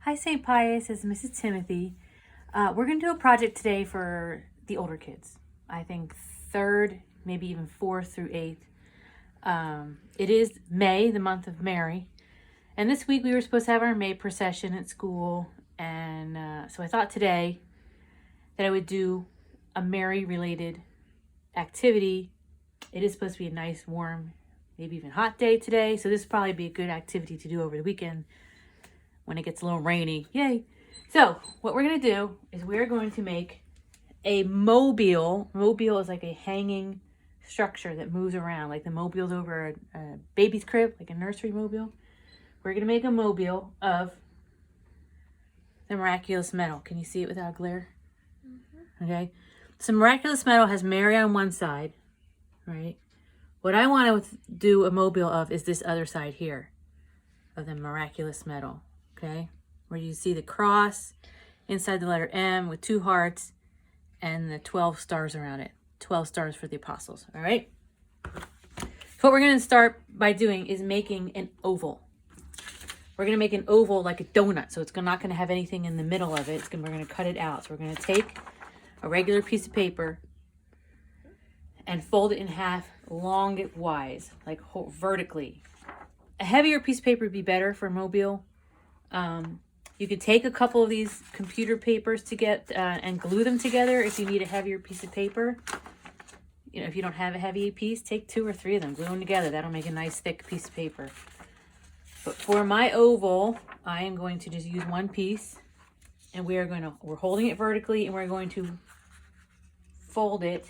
Hi, St. Pius. This is Mrs. Timothy. We're going to do a project today for the older kids. I think third, maybe even fourth through eighth. It is May, the month of Mary. And this week we were supposed to have our May procession at school. And so I thought today that I would do a Mary-related activity. It is supposed to be a nice, warm, maybe even hot day today. So this would probably be a good activity to do over the weekend when it gets a little rainy. Yay. So what we're going to do is we're going to make a mobile. Mobile is like a hanging structure that moves around, like the mobile's over a baby's crib, like a nursery mobile. We're going to make a mobile of the miraculous medal. Can you see it without glare? Mm-hmm. Okay. So miraculous medal has Mary on one side, right? What I want to do a mobile of is this other side here of the miraculous medal. Okay, where you see the cross inside the letter M with 2 hearts and the 12 stars around it. 12 stars for the apostles, all right? So what we're going to start by doing is making an oval. We're going to make an oval like a donut, so it's not going to have anything in the middle of it. We're going to cut it out. So we're going to take a regular piece of paper and fold it in half longwise, like vertically. A heavier piece of paper would be better for a mobile. You could take a couple of these computer papers to get and glue them together if you need a heavier piece of paper. You know, if you don't have a heavy piece, take 2 or 3 of them, glue them together. That'll make a nice thick piece of paper. But for my oval, I am going to just use one piece, and we're holding it vertically, and we're going to fold it,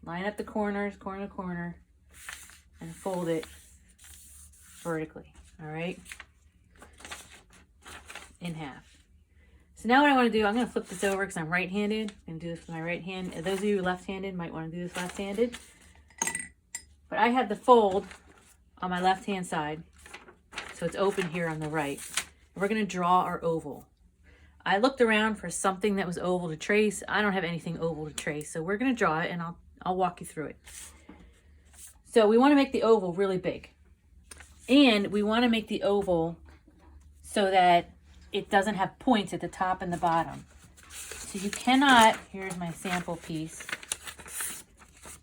line up the corners, corner to corner, and fold it vertically. All right. In half. So now what I want to do, I'm going to flip this over because I'm right-handed. I'm going to do this with my right hand. Those of you left-handed might want to do this left-handed. But I have the fold on my left-hand side, so it's open here on the right. And we're going to draw our oval. I looked around for something that was oval to trace. I don't have anything oval to trace, so we're going to draw it, and I'll walk you through it. So we want to make the oval really big. And we want to make the oval so that it doesn't have points at the top and the bottom. So you cannot, here's my sample piece.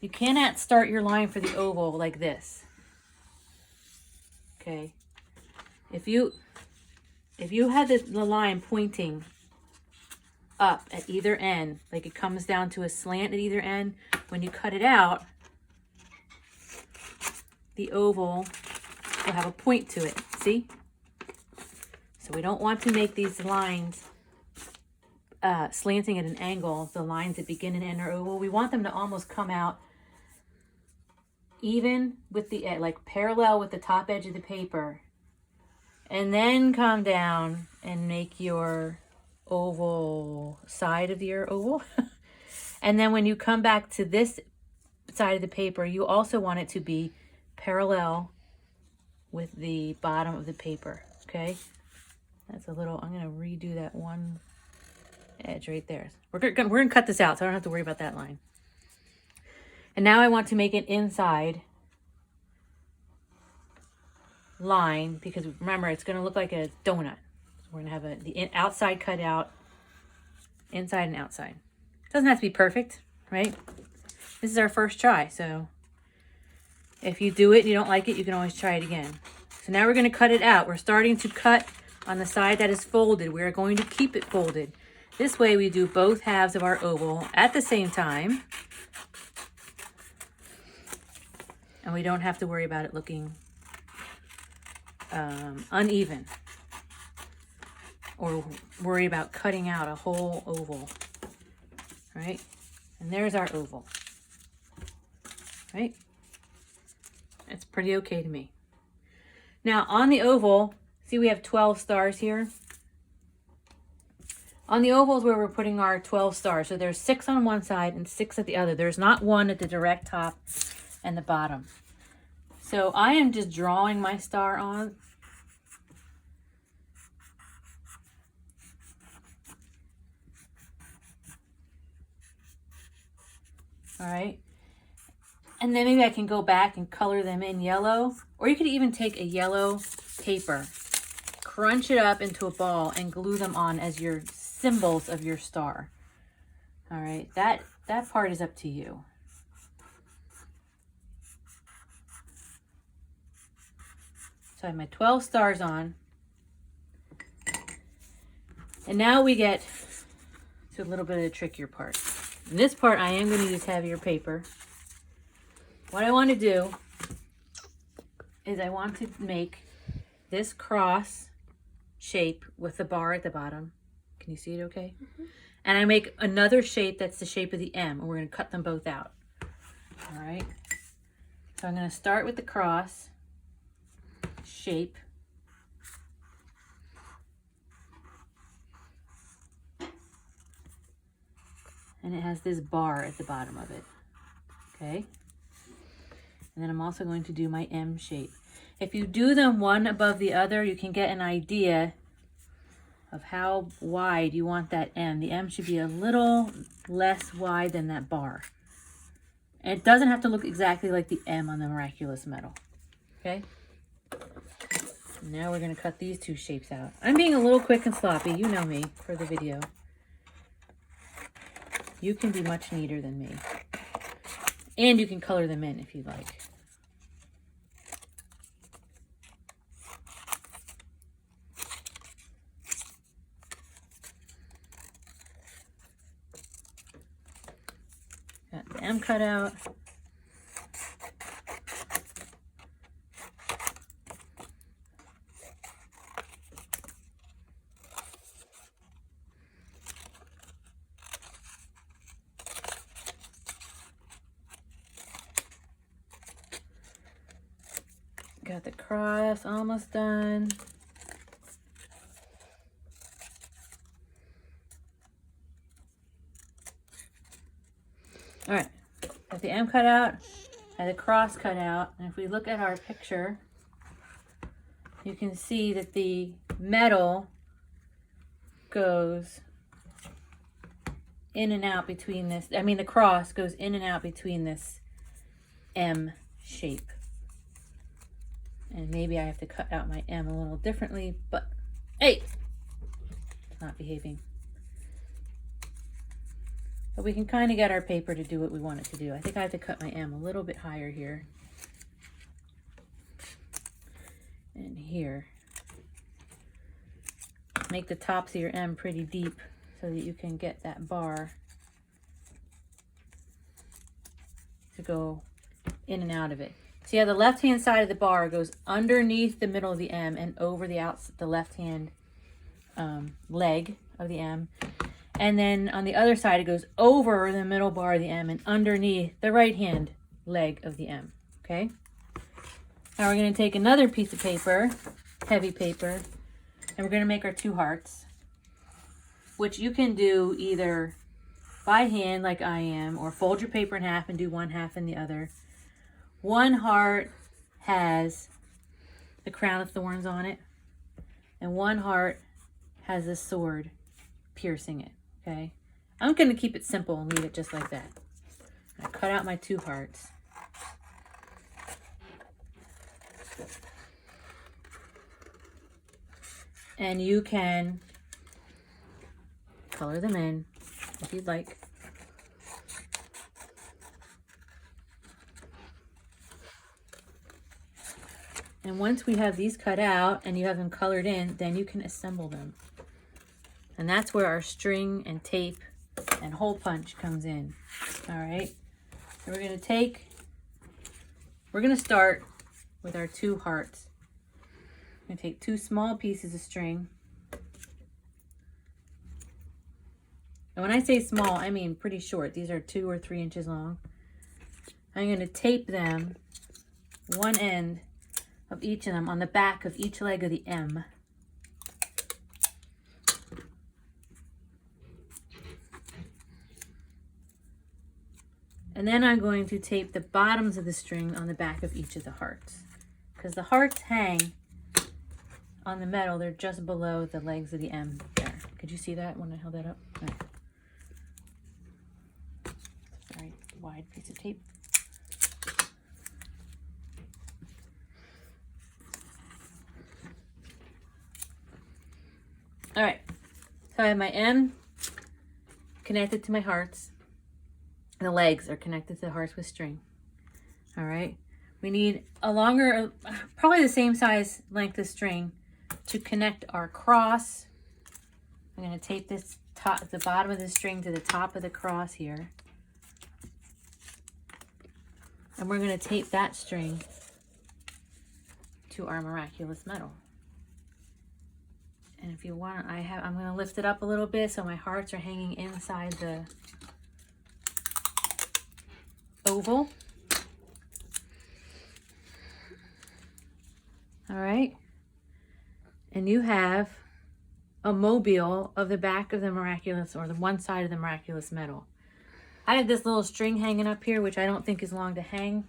You cannot start your line for the oval like this. Okay. If you had the line pointing up at either end, like it comes down to a slant at either end, when you cut it out, the oval will have a point to it. See? So we don't want to make these lines slanting at an angle, the lines that begin and end our oval. We want them to almost come out even with the, like parallel with the top edge of the paper. And then come down and make your oval side of your oval. And then when you come back to this side of the paper, you also want it to be parallel with the bottom of the paper, okay? That's a little, I'm going to redo that one edge right there. We're going to cut this out, so I don't have to worry about that line. And now I want to make an inside line, because remember, it's going to look like a donut. So we're going to have the outside cut out, inside and outside. It doesn't have to be perfect, right? This is our first try, so if you do it and you don't like it, you can always try it again. So now we're going to cut it out. We're starting to cut on the side that is folded. We're going to keep it folded. This way we do both halves of our oval at the same time. And we don't have to worry about it looking uneven, or worry about cutting out a whole oval, right? And there's our oval, right? It's pretty okay to me. Now on the oval, see we have 12 stars here. On the oval is where we're putting our 12 stars. So there's 6 on one side and 6 at the other. There's not one at the direct top and the bottom. So I am just drawing my star on. All right. And then maybe I can go back and color them in yellow. Or you could even take a yellow paper, crunch it up into a ball and glue them on as your symbols of your star. All right, that part is up to you. So I have my 12 stars on. And now we get to a little bit of the trickier part. In this part, I am going to use heavier paper. What I want to do is I want to make this cross shape with the bar at the bottom. Can you see it okay? Mm-hmm. And I make another shape that's the shape of the M, and we're going to cut them both out. All right. So I'm going to start with the cross shape. And it has this bar at the bottom of it. Okay. And then I'm also going to do my M shape. If you do them one above the other, you can get an idea of how wide you want that M. The M should be a little less wide than that bar. And it doesn't have to look exactly like the M on the Miraculous Medal. Okay? Now we're going to cut these two shapes out. I'm being a little quick and sloppy. You know me for the video. You can be much neater than me. And you can color them in if you like. Got the M cut out. Got the cross almost done. All right, got the M cut out, got the cross cut out, and if we look at our picture, you can see that the medal goes in and out between this, the cross goes in and out between this M shape. And maybe I have to cut out my M a little differently, but hey, it's not behaving. But we can kind of get our paper to do what we want it to do. I think I have to cut my M a little bit higher here. And here. Make the tops of your M pretty deep so that you can get that bar to go in and out of it. So yeah, the left-hand side of the bar goes underneath the middle of the M and over the left-hand leg of the M. And then on the other side, it goes over the middle bar of the M and underneath the right-hand leg of the M, okay? Now we're going to take another piece of paper, heavy paper, and we're going to make our two hearts, which you can do either by hand like I am, or fold your paper in half and do one half and the other. One heart has the crown of thorns on it, and one heart has a sword piercing it, okay? I'm going to keep it simple and leave it just like that. I cut out my two hearts. And you can color them in if you'd like. And once we have these cut out and you have them colored in, then you can assemble them. And that's where our string and tape and hole punch comes in. All right. So we're going to start with our two hearts. I'm going to take two small pieces of string. And when I say small, I mean pretty short. These are 2 or 3 inches long. I'm going to tape them one end of each of them on the back of each leg of the M. And then I'm going to tape the bottoms of the string on the back of each of the hearts. Because the hearts hang on the medal, they're just below the legs of the M there. Could you see that when I held that up? Right. It's a very wide piece of tape. All right. So I have my M connected to my hearts. And the legs are connected to the hearts with string. All right. We need a longer, probably the same size length of string to connect our cross. I'm going to tape this the bottom of the string to the top of the cross here. And we're going to tape that string to our miraculous medal. And if you want, I'm going to lift it up a little bit so my hearts are hanging inside the oval. All right. And you have a mobile of the back of the miraculous, or the one side of the miraculous medal. I have this little string hanging up here, which I don't think is long to hang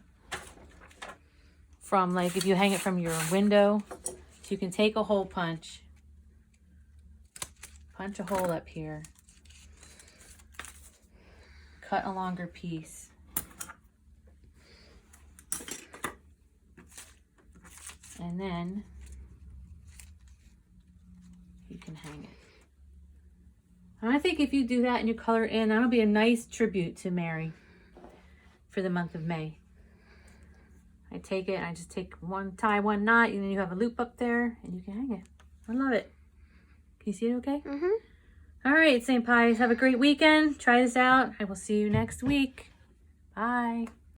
from, like if you hang it from your window. So you can take a hole punch a hole up here, cut a longer piece, and then you can hang it. And I think if you do that and you color it in, that'll be a nice tribute to Mary for the month of May. I take it and I just tie one knot, and then you have a loop up there and you can hang it. I love it. Can you see it okay? Mm-hmm. All right, St. Pius, have a great weekend. Try this out. I will see you next week. Bye.